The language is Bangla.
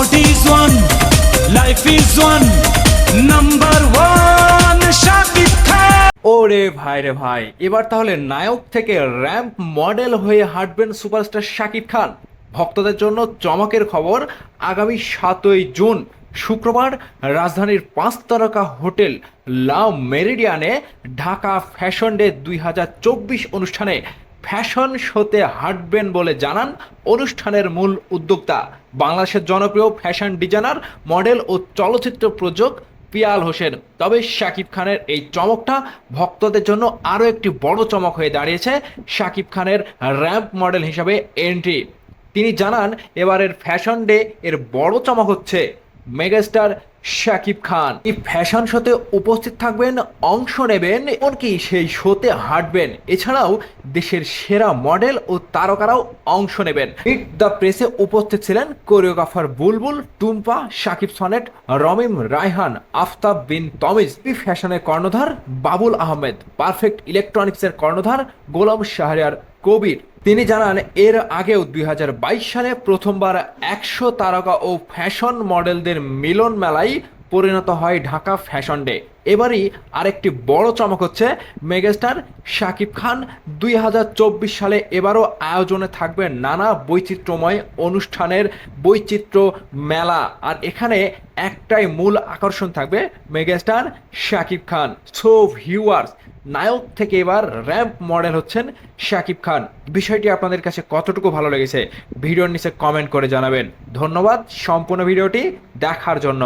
Body is one, life is one, number one Shakib Khan. ওরে ভাই রে ভাই, এবার তাহলে নায়ক থেকে র্যাম্প মডেল হয়ে হাঁটবেন সুপারস্টার শাকিব খান। ভক্তদের জন্য চমকের খবর, আগামী 7ই জুন শুক্রবার রাজধানীর 5 তারকা হোটেল লা মেরিডিয়ানে ঢাকা ফ্যাশন ডে 2024 অনুষ্ঠানে ফ্যাশন শোতে হাঁটবেন বলে জানান অনুষ্ঠানের মূল উদ্যোক্তা বাংলাদেশের জনপ্রিয় ফ্যাশন ডিজাইনার, মডেল ও চলচ্চিত্র প্রযোজক পিয়াল হোসেন। তবে শাকিব খানের এই চমকটা ভক্তদের জন্য আরও একটি বড় চমক হয়ে দাঁড়িয়েছে শাকিব খানের র্যাম্প মডেল হিসাবে এন্ট্রি। তিনি জানান, এবারের ফ্যাশন ডে এর বড় চমক হচ্ছে মেগাস্টার শাকিব খান এই ফ্যাশন শোতে উপস্থিত থাকবেন, অংশ নেবেন, এমনকি সেই শোতে হাঁটবেন। এছাড়াও দেশের সেরা মডেল ও তারকারাও অংশ নেবেন। মিট দ্য প্রেসে উপস্থিত ছিলেন কোরিওগ্রাফার বুলবুল, টুম্পা, শাকিব সনেট, রমিম, রায়হান, আফতাব বিন তমিজ, ফ্যাশনের কর্ণধার বাবুল আহমেদ, পারফেক্ট ইলেকট্রনিক্সের কর্ণধার গোলাম শাহরিয়ার কবির। তিনি জানান, এর আগেও 2022 সালে প্রথমবার 100 তারকা ও ফ্যাশন মডেলদের মিলন মেলায় পরিণত হয় ঢাকা ফ্যাশন ডে। এবারই আরেকটি বড় চমক হচ্ছে মেগাস্টার শাকিব খান 2024 সালে এবারও আয়োজনে থাকবে নানা বৈচিত্র্যময় অনুষ্ঠানের বৈচিত্র্য মেলা। আর এখানে একটাই মূল আকর্ষণ থাকবে megastar Shakib Khan. So viewers, নায়ক থেকে এবার র্যাম্প মডেল হচ্ছেন শাকিব খান। বিষয়টি আপনাদের কাছে কতটুকু ভালো লেগেছে ভিডিওর নিচে কমেন্ট করে জানাবেন। ধন্যবাদ সম্পূর্ণ ভিডিওটি দেখার জন্য।